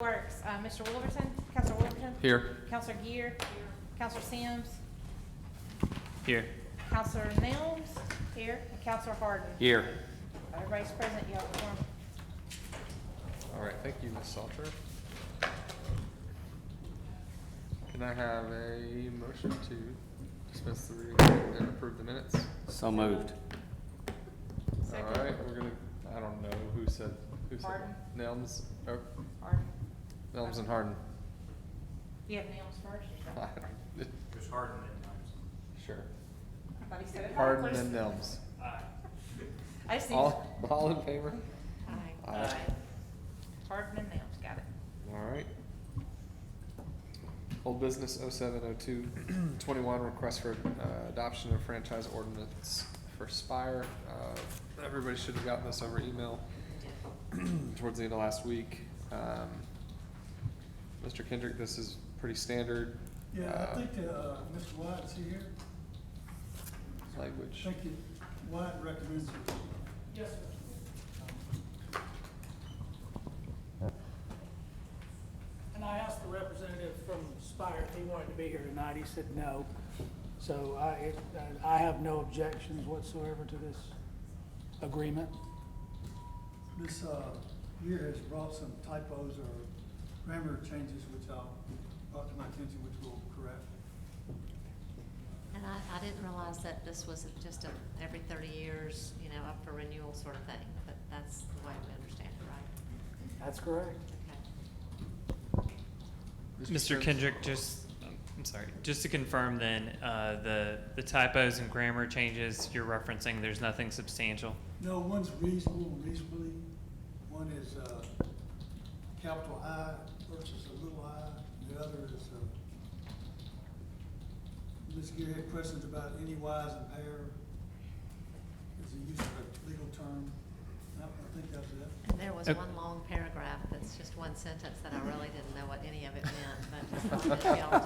Works, Mr. Wilberton, Counselor Wilberton. Here. Counselor Gear. Counselor Sims. Here. Counselor Nelms. Here. And Counselor Harden. Here. Everybody's present, you have a quorum. All right, thank you, Ms. Salter. Can I have a motion to dismiss the reading and approve the minutes? So moved. All right, we're gonna, I don't know who said Harden. Nelms, or Harden. Nelms and Harden. You have Nelms first or something? Just Harden and Nelms. Sure. I thought he said it Harden backwards. and Nelms. I just need. All in favor? Aye. Aye. Harden and Nelms, got it. All right. Old business 070221, request for adoption of franchise ordinance for Spire. Everybody should have gotten this over email towards the end of last week. Mr. Kendrick, this is pretty standard. Yeah, I think, Mr. White's here. Language. I think White recommends it. Yes, sir. And I asked the representative from Spire if he wanted to be here tonight. He said no. So I have no objections whatsoever to this agreement. This year has brought some typos or grammar changes, which brought to my attention, which we'll correct. And I didn't realize that this was just every 30 years, up for renewal sort of thing, but that's the way we understand it, right? That's correct. Okay. Mr. Mr. Kendrick, I'm sorry, just to confirm then, the typos and grammar changes you're referencing, there's nothing substantial? No, one's reasonable, reasonably. One is capital I versus a little I. The other is, Ms. Gear had questions about any wise and pair is the use of a legal term. I think that's it. And there was Okay. one long paragraph that's just one sentence that I really didn't know what any of it meant, but as long as y'all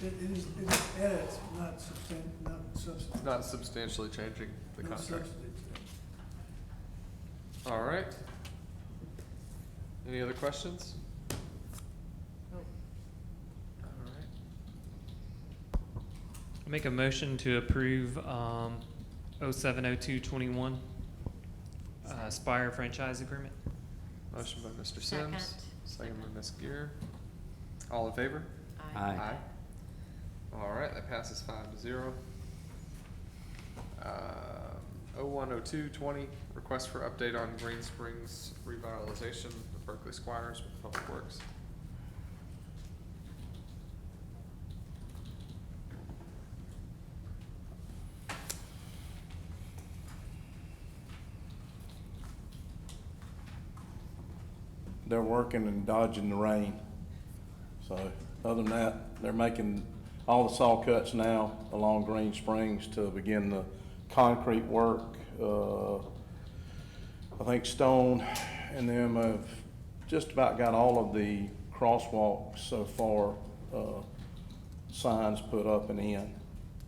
do. It is edits, not substance. Not substantially changing the No contract. substance. All right. Any other questions? Oh, All right. I'll make a motion to approve 070221 Spire franchise agreement. Motion by Mr. Second. Sims, second by Ms. Gear. All in favor? Aye. All right, that passes 5-0. 010220, request for update on Green Springs revitalization of Berkeley Squires with Public Works. They're working and dodging the rain. So other than that, they're making all the saw cuts now along Green Springs to begin the concrete work. I think Stone and them have just about got all of the crosswalks so far, signs put up and in,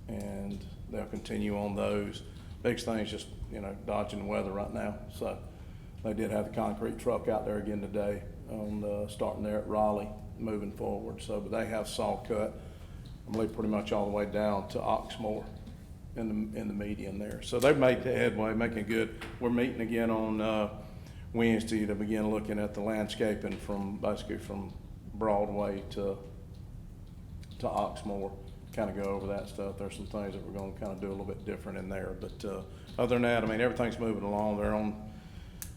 and they'll continue on those. Biggest thing is just, dodging the weather right now. So they did have the concrete truck out there again today on, starting there at Raleigh, moving forward. So, but they have saw cut, I believe, pretty much all the way down to Oxmoor in the median there. So they've made the headway, making good. We're meeting again on Wednesday to begin looking at the landscaping basically from Broadway to Oxmoor, kind of go over that stuff. There's some things that we're going to kind of do a little bit different in there. But other than that, I mean, everything's moving along. They're on,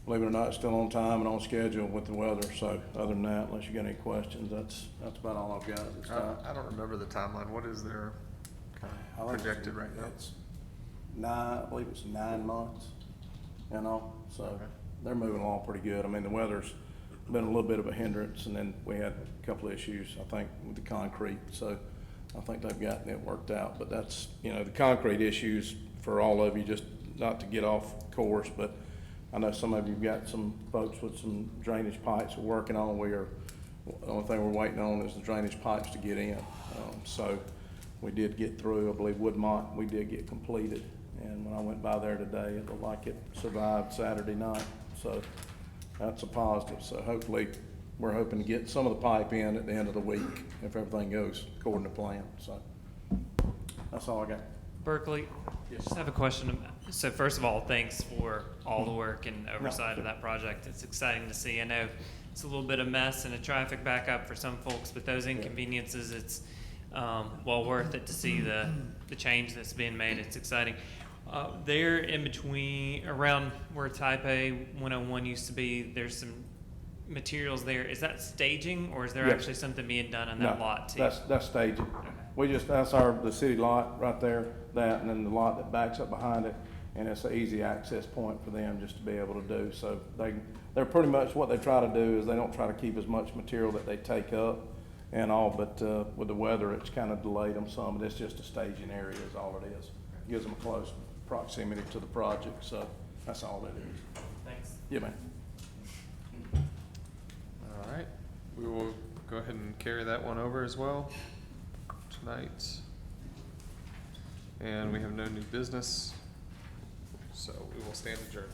believe it or not, still on time and on schedule with the weather. So other than that, unless you got any questions, that's about all I've got at this time. I don't remember the timeline. What is their kind I of think projected right now? It's I believe it's 9 months, so Okay. they're moving along pretty good. I mean, the weather's been a little bit of a hindrance, and then we had a couple of issues, I think, with the concrete, so I think they've gotten it worked out. But that's, the concrete issues for all of you, just not to get off course, but I know some of you've got some folks with some drainage pipes we're working on. The only thing we're waiting on is the drainage pipes to get in. So we did get through, I believe Woodmont, we did get completed. And when I went by there today, it looked like it survived Saturday night. So that's a positive. So hopefully we're hoping to get some of the pipe in at the end of the week if everything goes according to plan, so. That's all I got. Berkeley, Yes. just have a question. So first of all, thanks for all the work and oversight of that project. It's exciting to see. I know it's a little bit of mess and a traffic backup for some folks, but those inconveniences, it's well worth it to see the change that's being made. It's exciting. There in between, around where Type A 101 used to be, there's some materials there. Is that staging, or is there Yes. actually something being done on that No, lot too? That's staging. That's the city lot right there, that, and then the lot that backs up behind it, and it's an easy access point for them just to be able to do. So they're pretty much, what they try to do is they don't try to keep as much material that they take up and all, but, with the weather, it's kind of delayed them some, but it's just a staging area is all it is. Gives them a close proximity to the project, so that's all it is. Thanks. Yeah, man. All right, we will go ahead and carry that one over as well tonight. And we have no new business, so we will stand adjourned.